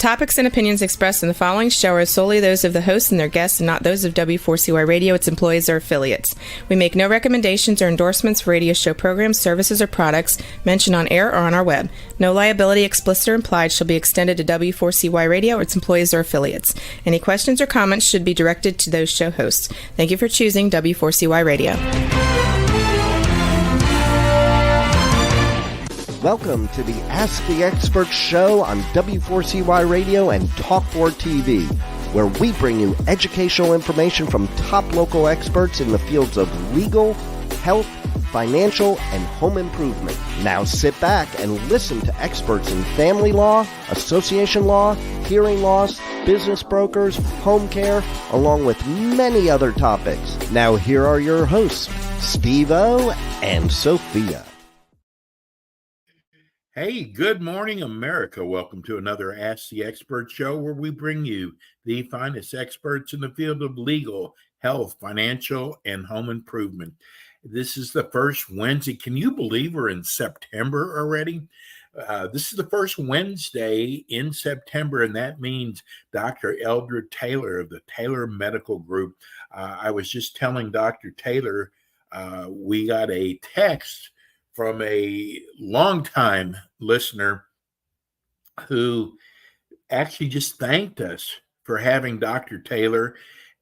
topics and opinions expressed in the following show are solely those of the hosts and their guests and not those of W4CY Radio, its employees, or affiliates. We make no recommendations or endorsements for radio show programs, services, or products mentioned on air or on our web. No liability, explicit or implied, shall be extended to W4CY Radio or its employees or affiliates. Any questions or comments should be directed to those show hosts. Thank you for choosing W4CY Radio. Welcome to the Ask the Expert show on W4CY Radio and Talk4 TV, where we bring you educational information from top local experts in the fields of legal, health, financial, and home improvement. Now sit back and listen to experts in family law, association law, hearing loss, business brokers, home care, along with many other topics. Now here are your hosts, Steve-O and Sophia. Hey, good morning, America. Welcome to another Ask the Expert show where we bring you the finest experts in the field of legal, health, financial, and home improvement. This is the first Wednesday. Can you believe we're in September already? This is the first Wednesday in September, and that means Dr. Eldred Taylor of the Taylor Medical Group. I was just telling Dr. Taylor we got a text from a longtime listener who actually just thanked us for having Dr. Taylor.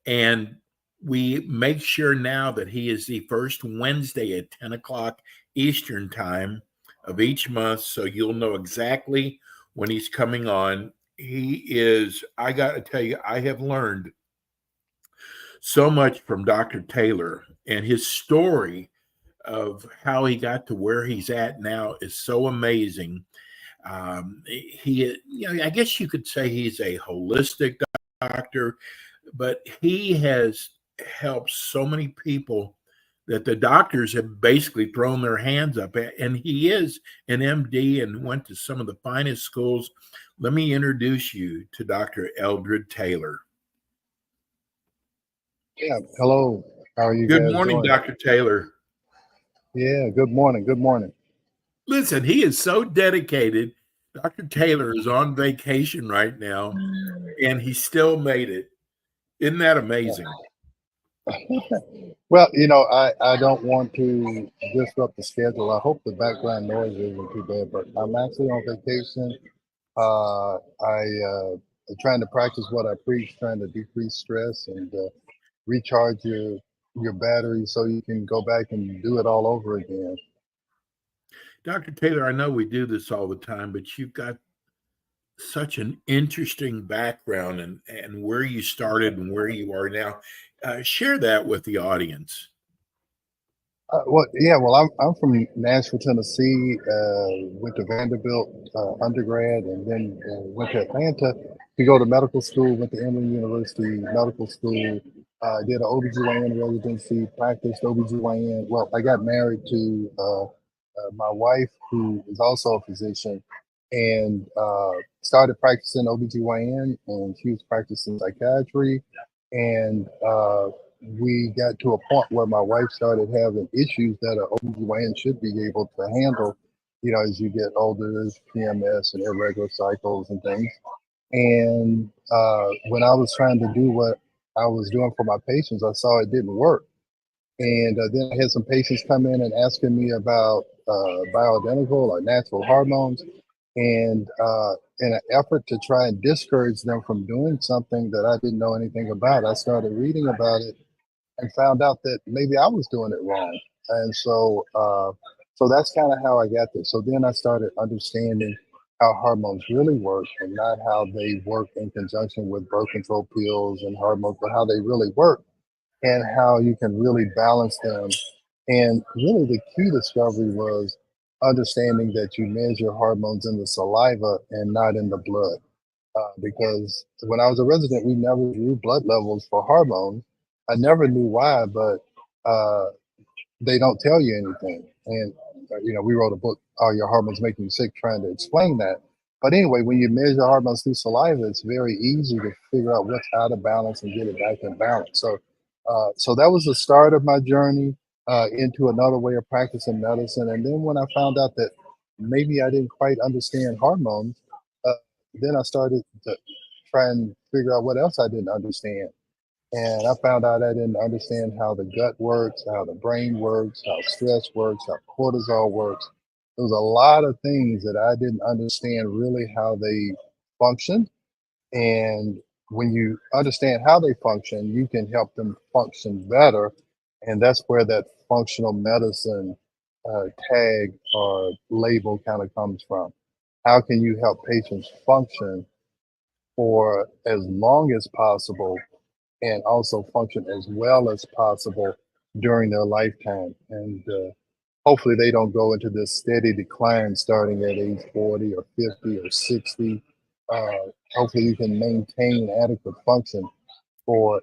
And we make sure now that he is the first Wednesday at 10 o'clock Eastern time of each month. So you'll know exactly when he's coming on. He is, I got to tell you, I have learned so much from Dr. Taylor, and his story of how he got to where he's at now is so amazing. I guess you could say he's a holistic doctor, but he has helped so many people that the doctors have basically thrown their hands up at. And he is an MD and went to some of the finest schools. Let me introduce you to Dr. Eldred Taylor. Yeah, hello. How are you? Good morning, Dr. Taylor. Yeah, good morning. Good morning. Listen, he is so dedicated. Dr. Taylor is on vacation right now, and he still made it. Isn't that amazing? Well, I don't want to disrupt the schedule. I hope the background noise isn't too bad, but I'm actually on vacation. I'm trying to practice what I preach, trying to decrease stress and recharge your battery so you can go back and do it all over again. Dr. Taylor, I know we do this all the time, but you've got such an interesting background and where you started and where you are now. Share that with the audience. I'm from Nashville, Tennessee. Went to Vanderbilt undergrad, and then went to Atlanta to go to medical school. Went to Emory University Medical School. Did an OBGYN residency, practiced OBGYN. Well, I got married to my wife, who is also a physician, and started practicing OBGYN, and she was practicing psychiatry. And we got to a point where my wife started having issues that an OBGYN should be able to handle, as you get older, PMS and irregular cycles and things. And when I was trying to do what I was doing for my patients, I saw it didn't work. And then I had some patients come in and asking me about bioidentical or natural hormones. And in an effort to try and discourage them from doing something that I didn't know anything about, I started reading about it and found out that maybe I was doing it wrong. And so that's kind of how I got there. So then I started understanding how hormones really work, and not how they work in conjunction with birth control pills and hormones, but how they really work and how you can really balance them. And really the key discovery was understanding that you measure hormones in the saliva and not in the blood. Because when I was a resident, we never drew blood levels for hormones. I never knew why, but they don't tell you anything. And we wrote a book, Are Your Hormones Making You Sick?, trying to explain that. But anyway, when you measure hormones through saliva, it's very easy to figure out what's out of balance and get it back in balance. So that was the start of my journey into another way of practicing medicine. And then when I found out that maybe I didn't quite understand hormones, then I started to try and figure out what else I didn't understand. And I found out I didn't understand how the gut works, how the brain works, how stress works, how cortisol works. There was a lot of things that I didn't understand really how they function. And when you understand how they function, you can help them function better. And that's where that functional medicine tag or label kind of comes from. How can you help patients function for as long as possible and also function as well as possible during their lifetime? And hopefully they don't go into this steady decline starting at age 40 or 50 or 60. Hopefully you can maintain adequate function for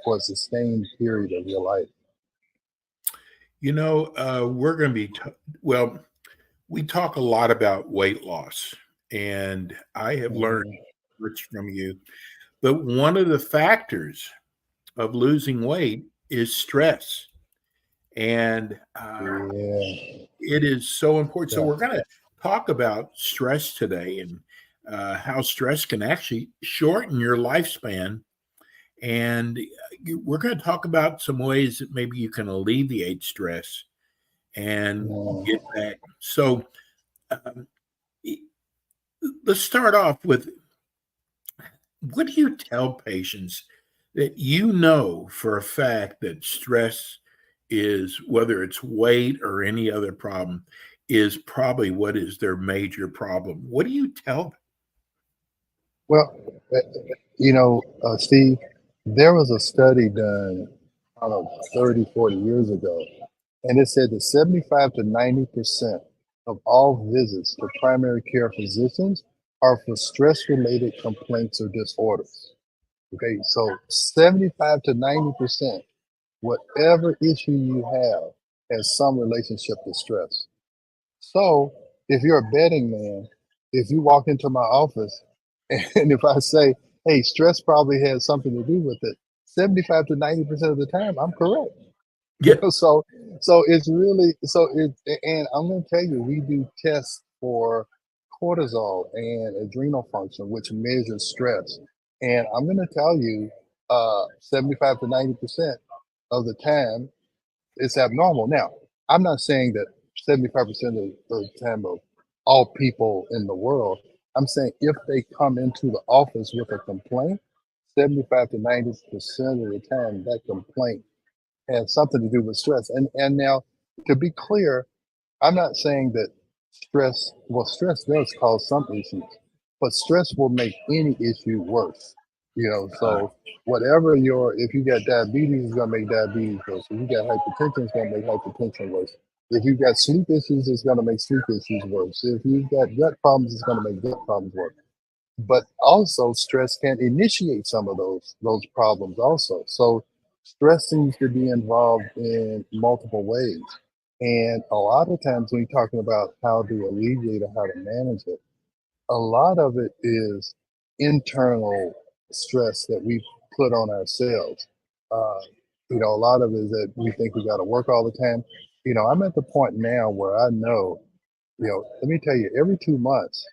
for a sustained period of your life. We're going to be, well, we talk a lot about weight loss, and I have learned much from you. But one of the factors of losing weight is stress. And it is so important. So we're going to talk about stress today and how stress can actually shorten your lifespan. And we're going to talk about some ways that maybe you can alleviate stress and get back. So let's start off with, what do you tell patients that you know for a fact that stress is, whether it's weight or any other problem, is probably what is their major problem? What do you tell them? Well, Steve, there was a study done, I don't know, 30, 40 years ago, and it said that 75 to 90% of all visits to primary care physicians are for stress-related complaints or disorders. Okay, so 75 to 90%, whatever issue you have has some relationship to stress. So if you're a betting man, if you walk into my office and if I say, hey, stress probably has something to do with it, 75 to 90% of the time, I'm correct. Yeah. So it's really, and I'm going to tell you, we do tests for cortisol and adrenal function, which measures stress. And I'm going to tell you, 75 to 90% of the time, it's abnormal. Now, I'm not saying that 75% of the time of all people in the world. I'm saying if they come into the office with a complaint, 75 to 90% of the time, that complaint has something to do with stress. And now, to be clear, I'm not saying that stress does cause some issues, but stress will make any issue worse. So whatever if you got diabetes, it's gonna make diabetes worse. If you got hypertension, it's gonna make hypertension worse. If you've got sleep issues, it's gonna make sleep issues worse. If you've got gut problems, it's gonna make gut problems worse. But also stress can initiate some of those problems also. So stress seems to be involved in multiple ways. And a lot of times when you're talking about how to alleviate or how to manage it, a lot of it is internal stress that we put on ourselves. A lot of it is that we think we got to work all the time. I'm at the point now where I know, let me tell you, every 2 months,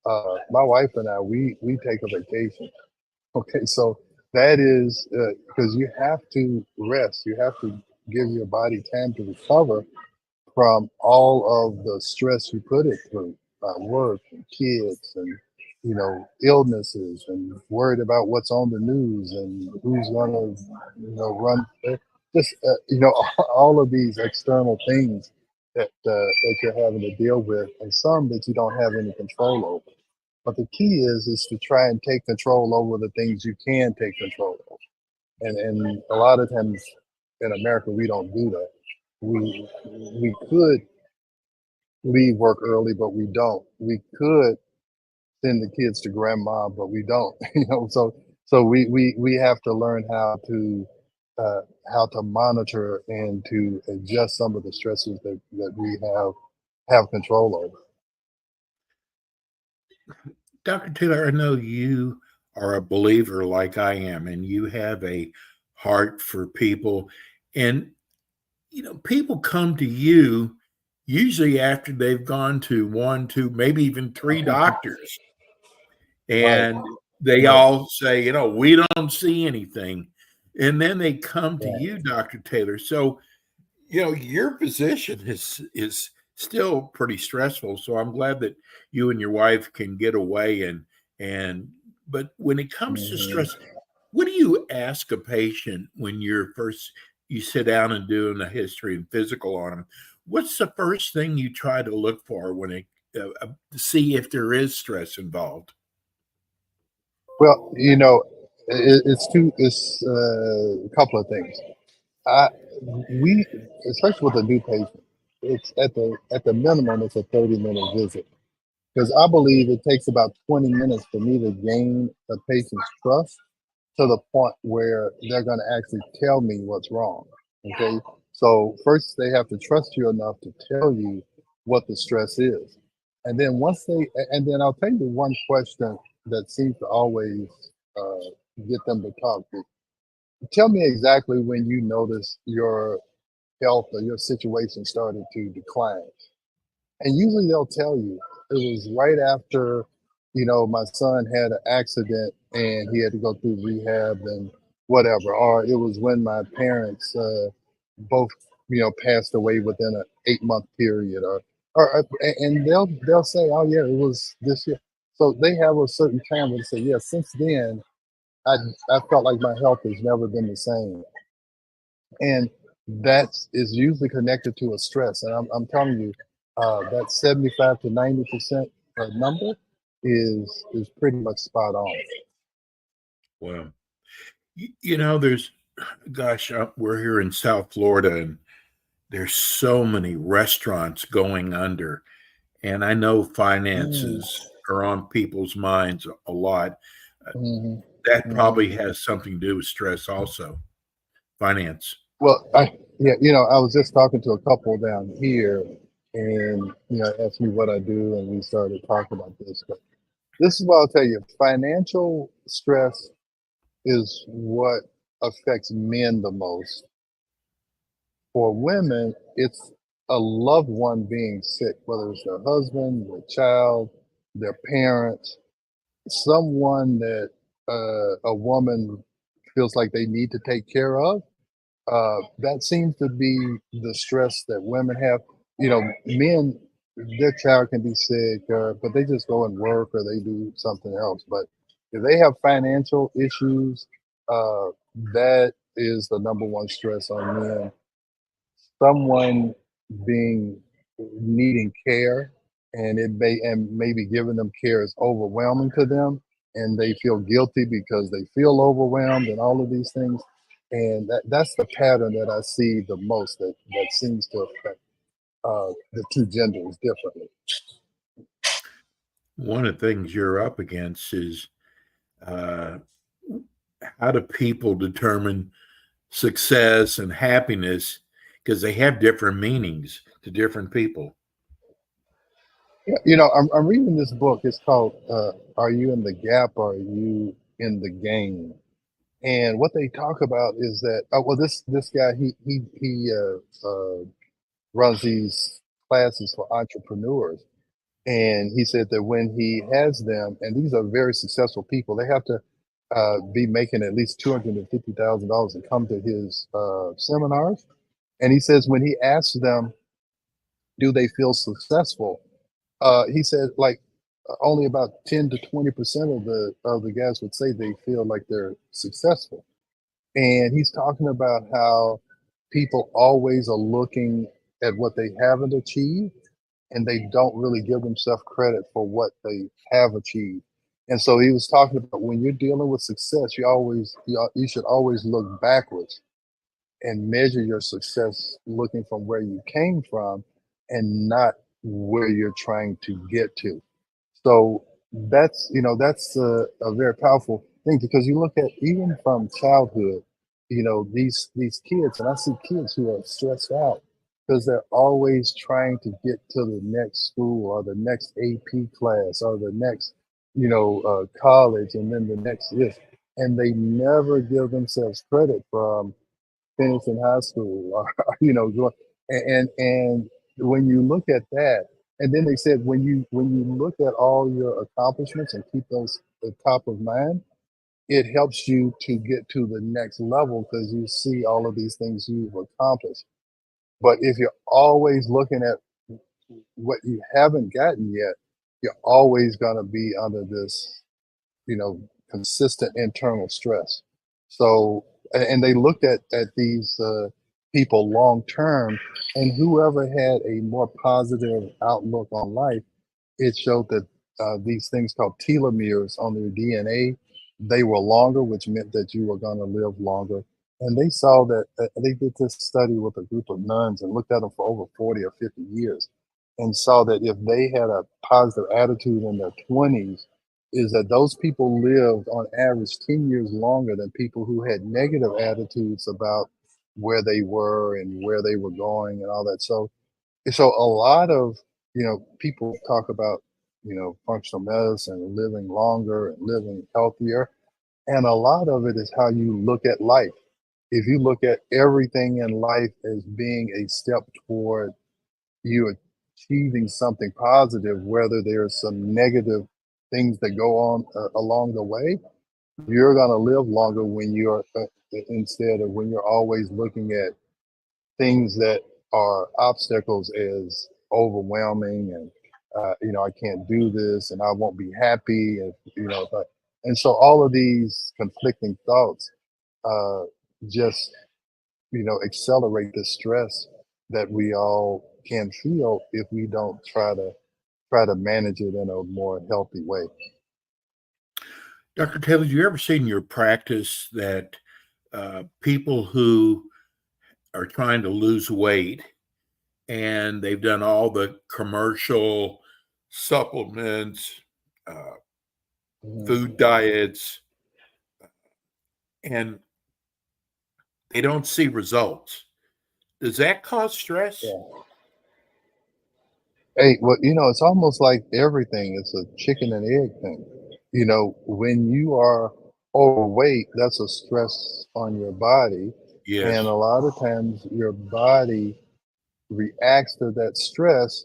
my wife and I, we take a vacation. Okay, so that is because you have to rest. You have to give your body time to recover from all of the stress you put it through, work and kids and illnesses and worried about what's on the news and who's going to run. Just all of these external things that you're having to deal with, and some that you don't have any control over. But the key is to try and take control over the things you can take control of. And a lot of times in America, we don't do that. We could leave work early, but we don't. We could send the kids to grandma, but we don't. So we have to learn how to monitor and to adjust some of the stresses that we have control over. Dr. Taylor, I know you are a believer like I am, and you have a heart for people. And, people come to you usually after they've gone to 1, 2, maybe even 3 doctors. and they Right. all say, we don't see anything. And then they come to Right. you, Dr. Taylor. So, your position is still pretty stressful. So I'm glad that you and your wife can get away but when it comes to stress, what do you ask a patient when you sit down and doing a history and physical on them? What's the first thing you try to look for to see if there is stress involved? Well, it's a couple of things. I we especially with a new patient, it's at the minimum it's a 30-minute visit because I believe it takes about 20 minutes for me to gain a patient's trust to the point where they're going to actually tell me what's wrong. Okay, so first they have to trust you enough to tell you what the stress is, and then and then I'll tell you one question that seems to always get them to talk. Tell me exactly when you noticed your health or your situation started to decline. And usually they'll tell you it was right after, my son had an accident and he had to go through rehab and whatever, or it was when my parents both, passed away within an 8-month period, and they'll say, oh yeah, it was this year. So they have a certain time where they say, yeah, since then I I felt like my health has never been the same, and that is usually connected to a stress. And I'm telling you, that 75 to 90% number is pretty much spot on. Well, we're here in South Florida, and there's so many restaurants going under. And I know Mm, finances are on people's minds a lot. Uh, mhm, That mhm. probably has something to do with stress also, finance. Well, yeah, I was just talking to a couple down here, and asked me what I do, and we started talking about this. But this is what I'll tell you: financial stress is what affects men the most. For women, it's a loved one being sick, whether it's their husband, their child, their parents, someone that a woman feels like they need to take care of. That seems to be the stress that women have. Men, their child can be sick, but they just go and work or they do something else. But if they have financial issues, uh, that is the number one stress on men. Someone being needing care, and maybe giving them care is overwhelming to them, and they feel guilty because they feel overwhelmed and all of these things. And that's the pattern that I see the most, that seems to affect the two genders differently. One of the things you're up against is uh, how do people determine success and happiness because they have different meanings to different people. I'm reading this book. It's called "Are You in the Gap? Or Are You in the Game?" And what they talk about is that, well, this guy, he runs these classes for entrepreneurs, and he said that when he has them, and these are very successful people, they have to be making at least $250,000 to come to his seminars. And he says when he asks them, do they feel successful? He said like only about 10 to 20% of the guys would say they feel like they're successful. And he's talking about how people always are looking at what they haven't achieved, and they don't really give themselves credit for what they have achieved. And so he was talking about when you're dealing with success, you should always look backwards and measure your success looking from where you came from and not where you're trying to get to. So that's a very powerful thing, because you look at even from childhood, these kids, and I see kids who are stressed out because they're always trying to get to the next school or the next AP class or the next college, and then the next this, and they never give themselves credit from finishing high school or going, and when you look at that, and then they said when you look at all your accomplishments and keep those the top of mind, it helps you to get to the next level because you see all of these things you've accomplished. But if you're always looking at what you haven't gotten yet, you're always going to be under this, consistent internal stress. So, and they looked at these people long term, and whoever had a more positive outlook on life, it showed that these things called telomeres on their DNA, they were longer, which meant that you were going to live longer. And they saw that they did this study with a group of nuns and looked at them for over 40 or 50 years and saw that if they had a positive attitude in their 20s, is that those people lived on average 10 years longer than people who had negative attitudes about where they were and where they were going and all that. So a lot of, people talk about, functional medicine, living longer and living healthier. And a lot of it is how you look at life. If you look at everything in life as being a step toward you achieving something positive, whether there's some negative things that go on along the way, you're going to live longer when you're instead of when you're always looking at things that are obstacles as overwhelming and I can't do this and I won't be happy and so all of these conflicting thoughts just accelerate the stress that we all can feel if we don't try to manage it in a more healthy way. Dr. Taylor, have you ever seen in your practice that people who are trying to lose weight and they've done all the commercial supplements, food diets, and they don't see results? Does that cause stress? Yeah. Hey, well, it's almost like everything. It's a chicken and egg thing. When you are overweight, that's a stress on your body. Yes. And a lot of times your body reacts to that stress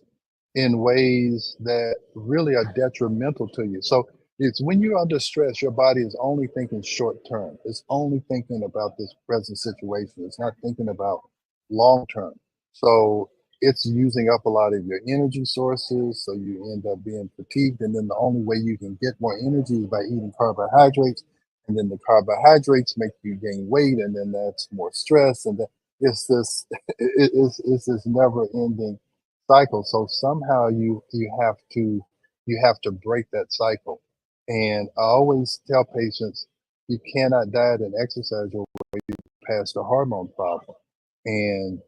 in ways that really are detrimental to you. So it's when you're under stress, your body is only thinking short term. It's only thinking about this present situation. It's not thinking about long term. So it's using up a lot of your energy sources. So you end up being fatigued. And then the only way you can get more energy is by eating carbohydrates. And then the carbohydrates make you gain weight. And then that's more stress. And then it's this never ending cycle. So somehow you have to break that cycle. And I always tell patients, you cannot diet and exercise your way past the hormone problem. And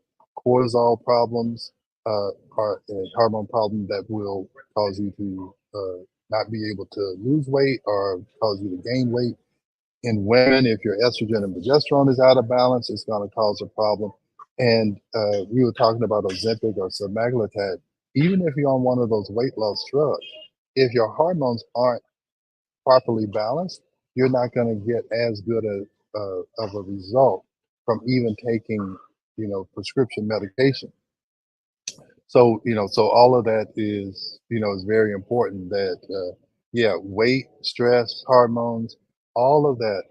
cortisol problems are a hormone problem that will cause you to not be able to lose weight or cause you to gain weight. In women, if your estrogen and progesterone is out of balance, it's going to cause a problem. And we were talking about Ozempic or semaglutide. Even if you're on one of those weight loss drugs, if your hormones aren't properly balanced, you're not going to get as good of a result from even taking, prescription medication. So, so all of that is very important that, weight, stress, hormones, all of that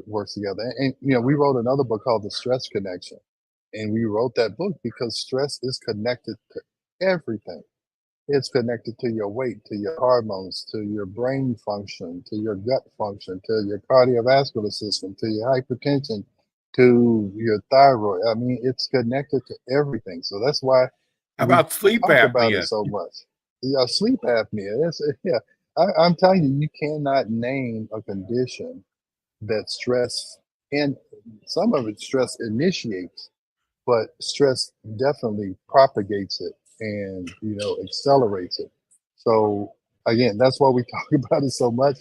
works together. And, we wrote another book called The Stress Connection. And we wrote that book because stress is connected to everything. It's connected to your weight, to your hormones, to your brain function, to your gut function, to your cardiovascular system, to your hypertension, to your thyroid. I mean, it's connected to everything. So that's why How about sleep talk about apnea? it so much. Yeah, sleep apnea. I'm telling you, you cannot name a condition that stress, and some of it stress initiates, but stress definitely propagates it and accelerates it. So again, that's why we talk about it so much.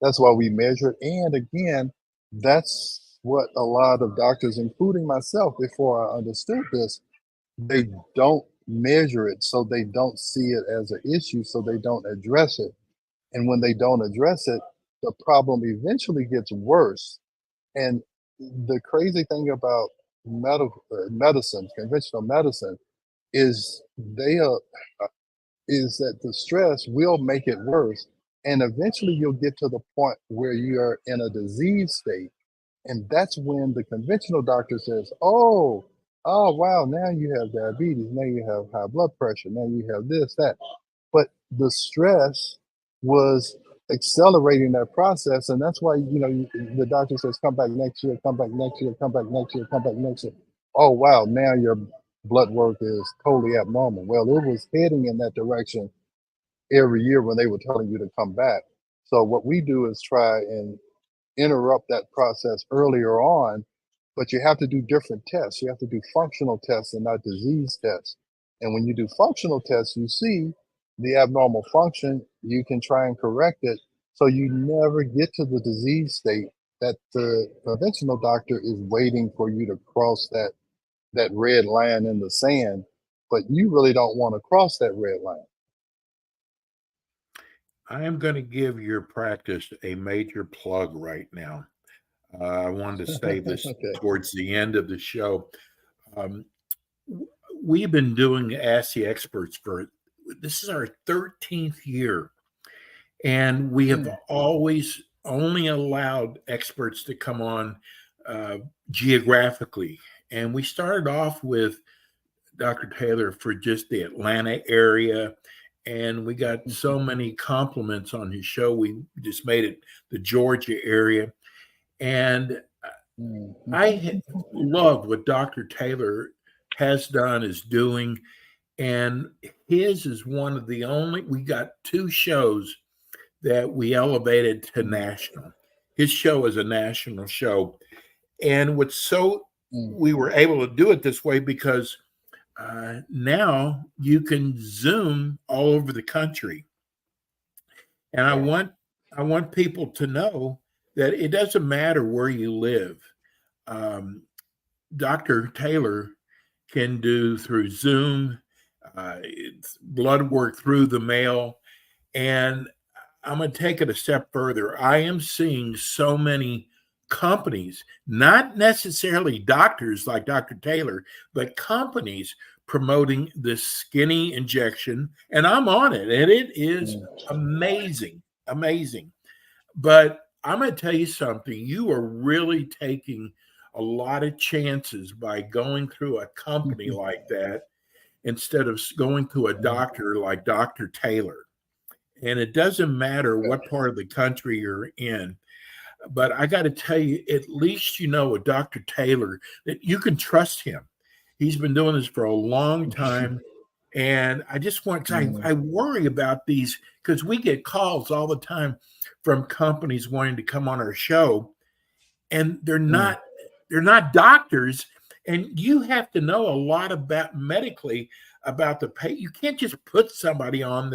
That's why we measure it. And again, that's what a lot of doctors, including myself, before I understood this, they don't measure it, so they don't see it as an issue, so they don't address it. And when they don't address it, the problem eventually gets worse. And the crazy thing about medicine, conventional medicine, is is that the stress will make it worse, And eventually you'll get to the point where you are in a disease state. And that's when the conventional doctor says, oh, wow, now you have diabetes. Now you have high blood pressure. Now you have this, that. But the stress was accelerating that process. And that's why, the doctor says, come back next year, come back next year, come back next year, come back next year. Oh, wow, now your blood work is totally abnormal. Well, it was heading in that direction every year when they were telling you to come back. So what we do is try and interrupt that process earlier on, but you have to do different tests. You have to do functional tests and not disease tests. And when you do functional tests, you see the abnormal function, you can try and correct it so you never get to the disease state that the conventional doctor is waiting for you to cross that red line in the sand, but you really don't want to cross that red line. I am going to give your practice a major plug right now. I wanted to say this Okay. towards the end of the show. We've been doing Ask the Experts this is our 13th year, and we have always only allowed experts to come on geographically. And we started off with Dr. Taylor for just the Atlanta area, and we got so many compliments on his show. We just made it the Georgia area. And I love what Dr. Taylor has done, is doing. And his is one of the only, we got 2 shows that we elevated to national. His show is a national show. And we were able to do it this way because now you can Zoom all over the country. And I want people to know that it doesn't matter where you live. Dr. Taylor can do through Zoom, blood work through the mail. And I'm going to take it a step further. I am seeing so many companies, not necessarily doctors like Dr. Taylor, but companies promoting this skinny injection. And I'm on it. And it is amazing. But I'm going to tell you something. You are really taking a lot of chances by going through a company like that instead of going to a doctor like Dr. Taylor. And it doesn't matter what part of the country you're in. But I got to tell you, at least with Dr. Taylor, that you can trust him. He's been doing this for a long time. And I just I worry about these because we get calls all the time from companies wanting to come on our show, and they're not doctors, and you have to know a lot about medically about the patient. You can't just put somebody on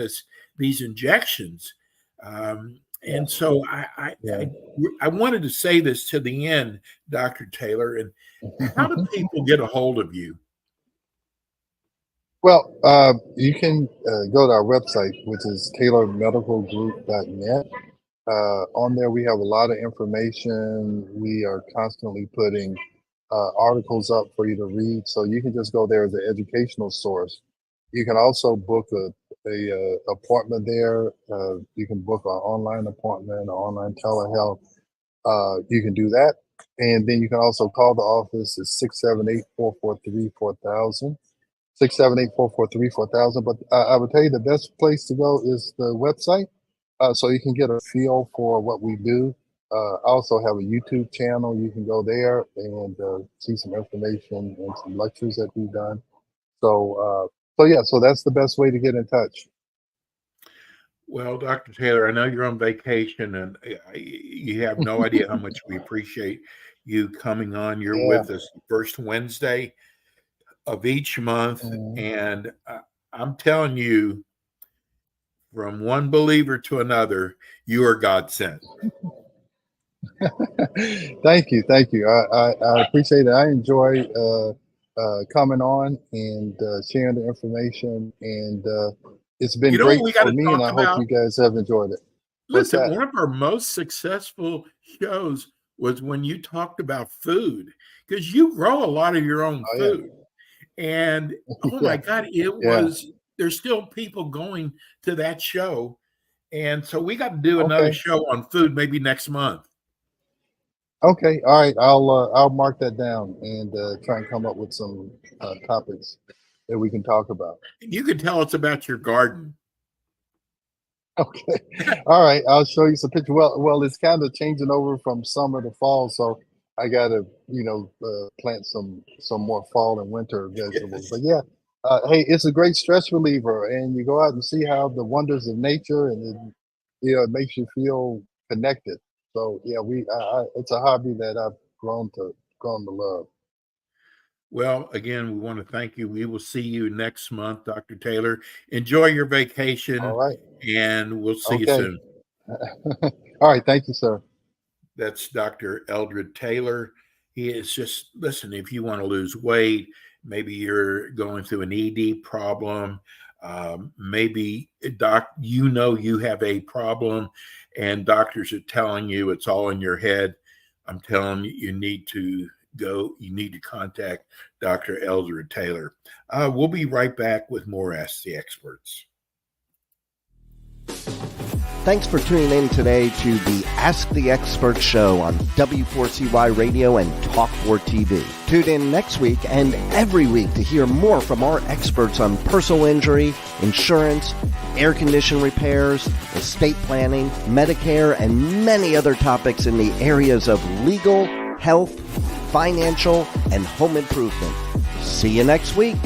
these injections. And so I wanted to say this to the end, Dr. Taylor. And how do people get a hold of you? Well, you can go to our website, which is taylormedicalgroup.net. On there, we have a lot of information. We are constantly putting articles up for you to read. So you can just go there as an educational source. You can also book a appointment there. You can book an online appointment, an online telehealth. You can do that. And then you can also call the office at 678-443-4000. 678-443-4000. But I would tell you the best place to go is the website, so you can get a feel for what we do. I also have a YouTube channel. You can go there and see some information and some lectures that we've done. So that's the best way to get in touch. Well, Dr. Taylor, I know you're on vacation, and you have no idea how much we appreciate you coming on. You're with us the first Wednesday of each month, and I'm telling you, from one believer to another, you are God sent. Thank you. I appreciate it. I enjoy coming on and sharing the information, and it's been great for me, and I hope you guys have enjoyed it. Listen, one of our most successful shows was when you talked about food, because you grow a lot of your own food. And my God, there's still people going to that show. And so we got to do another show on food maybe next month. Okay, all right. I'll mark that down and try and come up with some topics that we can talk about. You can tell us about your garden. Okay, all right. I'll show you some pictures. Well, it's kind of changing over from summer to fall, so I gotta, plant some more fall and winter vegetables. But yeah, hey, it's a great stress reliever, and you go out and see how the wonders of nature, and it makes you feel connected. So yeah, it's a hobby that I've grown to love. Well, again, we want to thank you. We will see you next month, Dr. Taylor. Enjoy your vacation. All right. And we'll see you soon. All right. Thank you, sir. That's Dr. Eldred Taylor. He is just, listen, if you want to lose weight, maybe you're going through an ED problem, maybe you have a problem and doctors are telling you it's all in your head. I'm telling you, you need to contact Dr. Eldred Taylor. We'll be right back with more Ask the Experts. Thanks for tuning in today to the Ask the Experts show on W4CY Radio and Talk4 TV. Tune in next week and every week to hear more from our experts on personal injury, insurance, air condition repairs, estate planning, Medicare, and many other topics in the areas of legal, health, financial, and home improvement. See you next week.